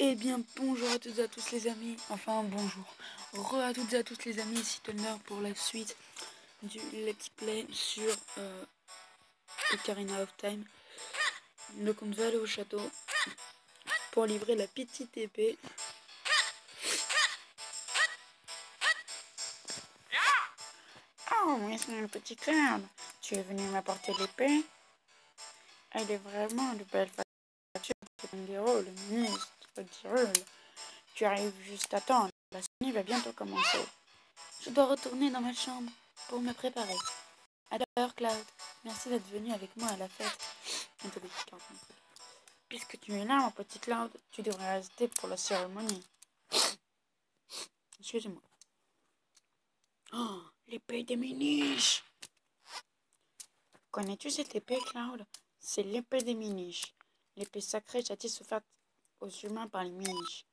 Eh bien, bonjour à toutes et à tous les amis, enfin bonjour, à toutes et à tous les amis, ici Thunder pour la suite du let's play sur Ocarina of Time. Donc on va aller au château pour livrer la petite épée. Oh, mais c'est le petit Cloud, tu es venu m'apporter l'épée? Elle est vraiment de belle facture de héros, le ministre d'Hyrule. Tu arrives juste à temps, la scène va bientôt commencer. Je dois retourner dans ma chambre pour me préparer. À l'heure, Cloud. Merci d'être venu avec moi à la fête. Puisque tu es là, mon petit Cloud, tu devrais rester pour la cérémonie. Excusez-moi. Oh, l'épée des Minish! Connais-tu cette épée, Cloud? C'est l'épée des Minish. L'épée sacrée châtie faite aux humains par les Minish.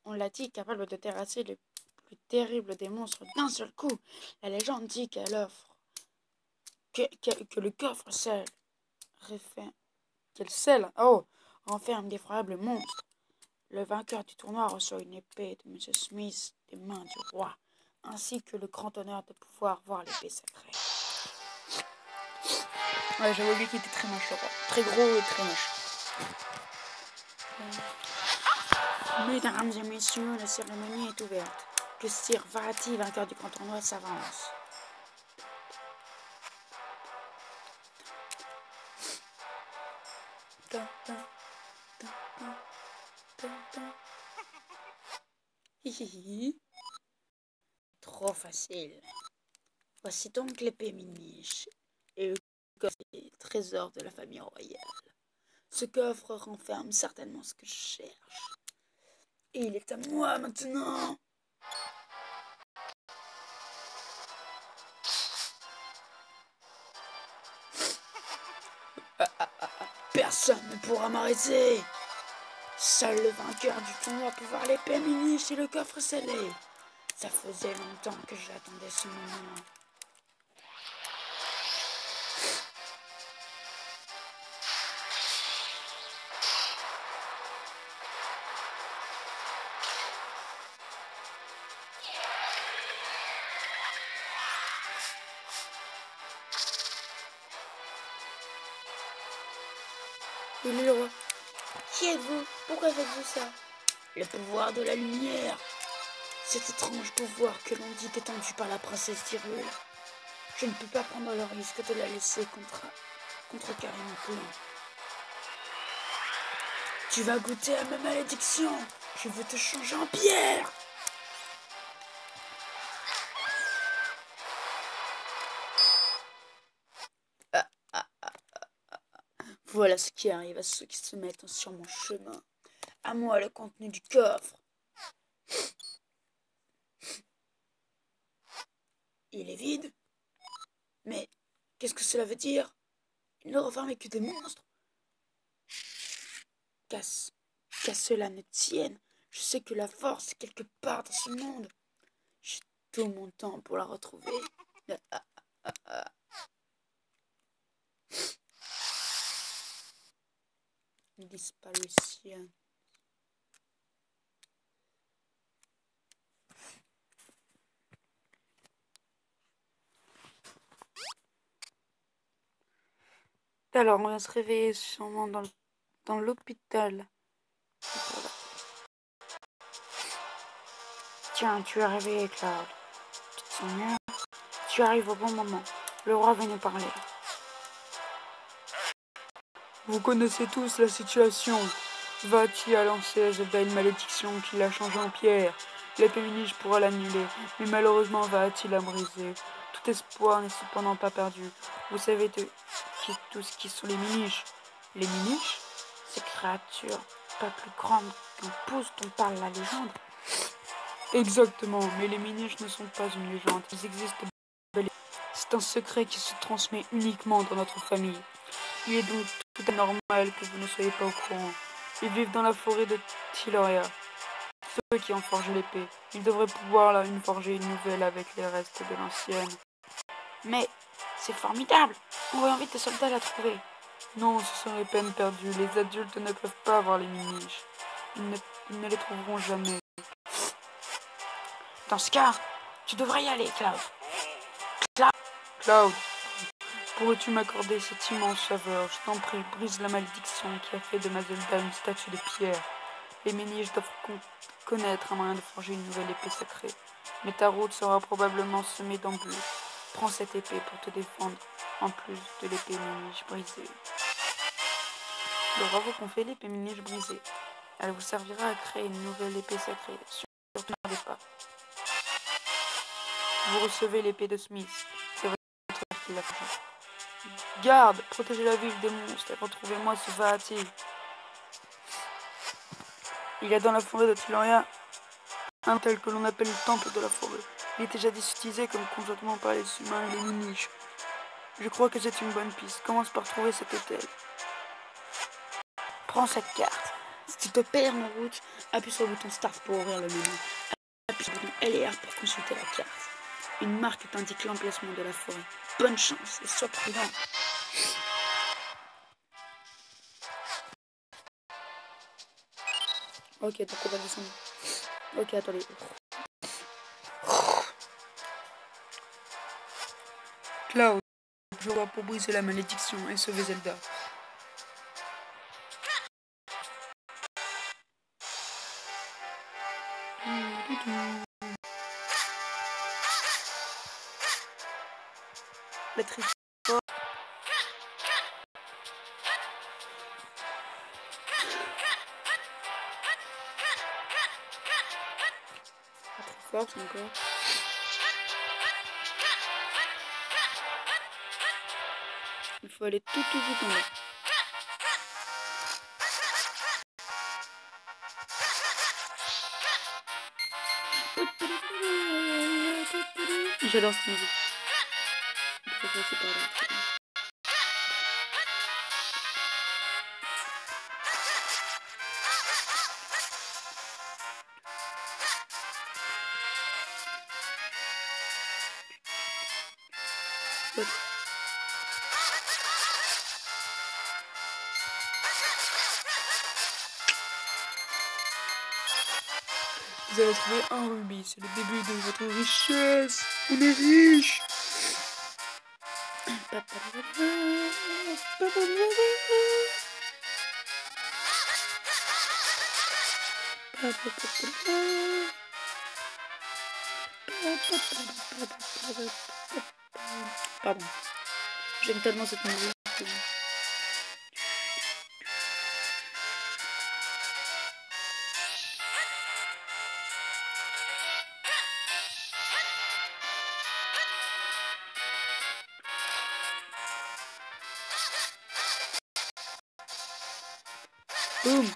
On l'a dit capable de terrasser les plus terribles des monstres d'un seul coup. La légende dit qu'elle offre que le coffre scelle renferme d'effroyables monstres. Le vainqueur du tournoi reçoit une épée de M. Smith des mains du roi, ainsi que le grand honneur de pouvoir voir l'épée sacrée. Ouais, j'avais oublié qu'il était très moche, très gros et très moche. Mesdames et messieurs, la cérémonie est ouverte. Que Sir Varati, vainqueur du grand tournoi, s'avance. Trop facile. Voici donc l'épée Minish et le coffre des trésors de la famille royale. Ce coffre renferme certainement ce que je cherche. Et il est à moi maintenant. Personne ne pourra m'arrêter. Seul le vainqueur du tournoi peut voir l'épée Minish et le coffre scellé. Ça faisait longtemps que j'attendais ce moment. Il est le roi. Qui êtes-vous? Pourquoi faites-vous ça? Le pouvoir de la lumière. Cet étrange pouvoir que l'on dit détendu par la princesse d'Hyrule. Je ne peux pas prendre le risque de la laisser contrecarrer mon plan. Tu vas goûter à ma malédiction. Je veux te changer en pierre. Voilà ce qui arrive à ceux qui se mettent sur mon chemin. À moi le contenu du coffre. Il est vide. Mais qu'est-ce que cela veut dire? Il ne renferme que des monstres. Qu'à cela ne tienne, je sais que la force est quelque part dans ce monde. J'ai tout mon temps pour la retrouver. Disparition. Alors, on va se réveiller sûrement dans l'hôpital. Tiens, tu es réveillé, Cloud. Tu te sens mieux? Tu arrives au bon moment. Le roi vient nous parler. Vous connaissez tous la situation. Vati a lancé à Zelda une malédiction qui l'a changé en pierre. L'épée Minish pourra l'annuler, mais malheureusement Vati l'a brisé. Tout espoir n'est cependant pas perdu. Vous savez tous qui sont les Minish. Les Minish? Ces créatures pas plus grandes qu'un pouce dont parle la légende. Exactement, mais les Minish ne sont pas une légende. Ils existent. C'est un secret qui se transmet uniquement dans notre famille. Il est donc tout à normal que vous ne soyez pas au courant. Ils vivent dans la forêt de Tiloria. Ceux qui ont forgé l'épée. Ils devraient pouvoir une forger une nouvelle avec les restes de l'ancienne. Mais c'est formidable. Envoyons vite des soldats la trouver. Non, ce sont les peines perdues. Les adultes ne peuvent pas avoir les Minish. ils ne les trouveront jamais. Dans ce cas, tu devrais y aller, Cloud. Cloud, pourrais-tu m'accorder cette immense faveur? Je t'en prie, brise la malédiction qui a fait de Mazelda une statue de pierre. Les Méniges doivent connaître un moyen de forger une nouvelle épée sacrée. Mais ta route sera probablement semée d'embûches. Prends cette épée pour te défendre, en plus de l'épée Ménige brisée. Bravo qu'on fait l'épée Ménige brisée. Elle vous servira à créer une nouvelle épée sacrée. Surtout ne perdez pas. Vous recevez l'épée de Smith. C'est votre frère qui l'a fait. Garde, protégez la ville des monstres et retrouvez-moi ce Vahati. Il y a dans la forêt de Tiloria un tel que l'on appelle le temple de la forêt. Il était jadis utilisé comme conjointement par les humains et les Méniges. Je crois que c'est une bonne piste. Commence par trouver cet hôtel. Prends cette carte. Si tu te perds en route, appuie sur le bouton Start pour ouvrir le menu. Appuie sur le bouton L et R pour consulter la carte. Une marque t'indique l'emplacement de la forêt. Bonne chance et sois prudent. Ok, donc on va descendre. Ok, attendez. Cloud, je vois pour briser la malédiction et sauver Zelda. La triche. Force encore. Il faut aller tout en bas. J'adore cette musique. On peut passer par là. What? Vous avez trouvé un rubis, c'est le début de votre richesse. On est riche. Pardon. J'aime tellement cette musique. Boum.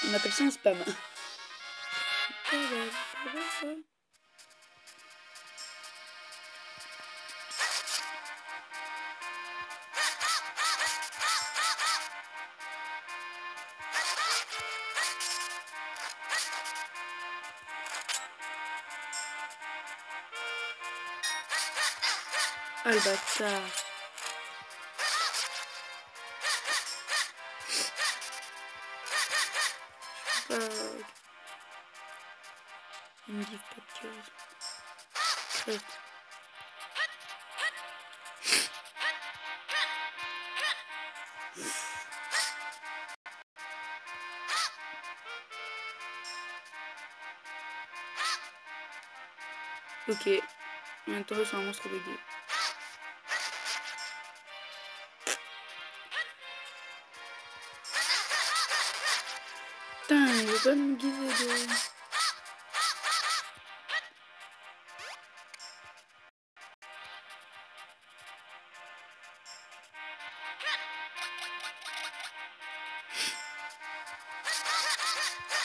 On appelle ça un spam. Ah, le bâtard. Il me dit pas de cœur. Crève. Ok. Maintenant, c'est un monstre BD. Putain, il veut pas me guider de...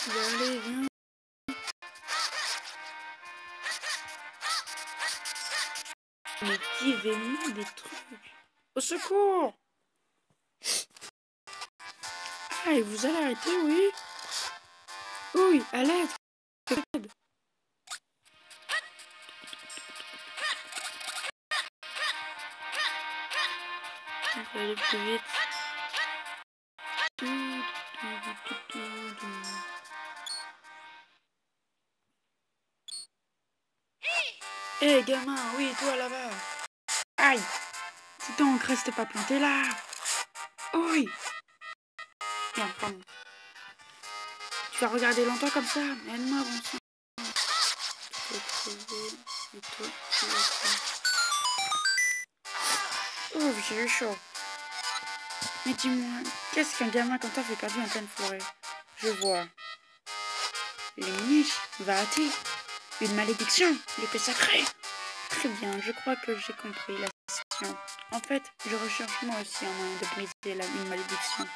Allez, viens. Mais givez-moi des trucs. Au secours! Ah, et vous allez arrêter, oui? Oui, à l'aide. faut aller plus vite. Hé gamin, oui, toi là-bas. Aïe. Dis donc, reste pas planté là. Oui. Bien, pardon. Tu vas regarder longtemps comme ça? Aide-moi, bon sang. Je vais trouver. Et toi, tu vas faire. Ouf, j'ai eu chaud. Mais dis-moi, qu'est-ce qu'un gamin comme toi fait perdu en pleine forêt? Je vois. Les miniches, Vati, une malédiction, l'épée sacrée. Très bien, je crois que j'ai compris la question. En fait, je recherche moi aussi un moyen de briser une malédiction.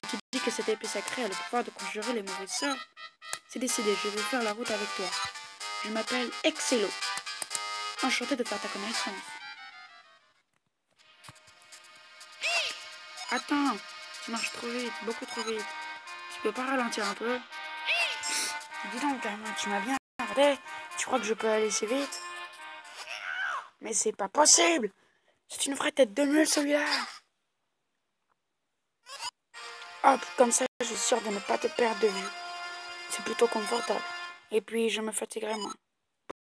Tu dis que cette épée sacrée a le pouvoir de conjurer les mauvais sorts? C'est décidé, je vais faire la route avec toi. Je m'appelle Excello. Enchanté de faire ta connaissance. Attends, tu marches trop vite, beaucoup trop vite. Tu peux pas ralentir un peu? Dis donc, gamin, tu m'as bien regardé. Tu crois que je peux aller si vite? Mais c'est pas possible! C'est une vraie tête de mule, celui-là! Hop, comme ça, je suis sûr de ne pas te perdre de vue. C'est plutôt confortable. Et puis, je me fatiguerai moins.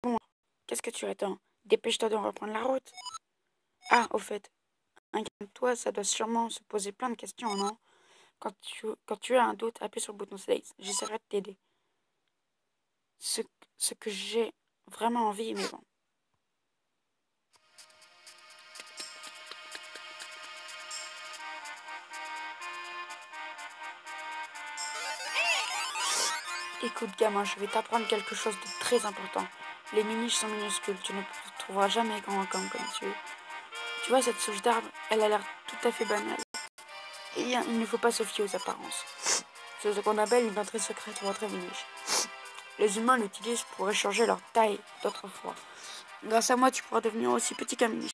Bon, qu'est-ce que tu attends? Dépêche-toi de reprendre la route. Ah, au fait, un gars comme toi, ça doit sûrement se poser plein de questions, non? Quand tu as un doute, appuie sur le bouton Slays. J'essaierai de t'aider. Ce, ce que j'ai vraiment envie, mais bon. Écoute, gamin, je vais t'apprendre quelque chose de très important. Les miniches sont minuscules, tu ne trouveras jamais grand comme tu es. Tu vois, cette souche d'arbre, elle a l'air tout à fait banale. Et il ne faut pas se fier aux apparences. C'est ce qu'on appelle une entrée secrète ou entrée miniche. Les humains l'utilisent pour échanger leur taille d'autrefois. Grâce à moi, tu pourras devenir aussi petit qu'un miniche.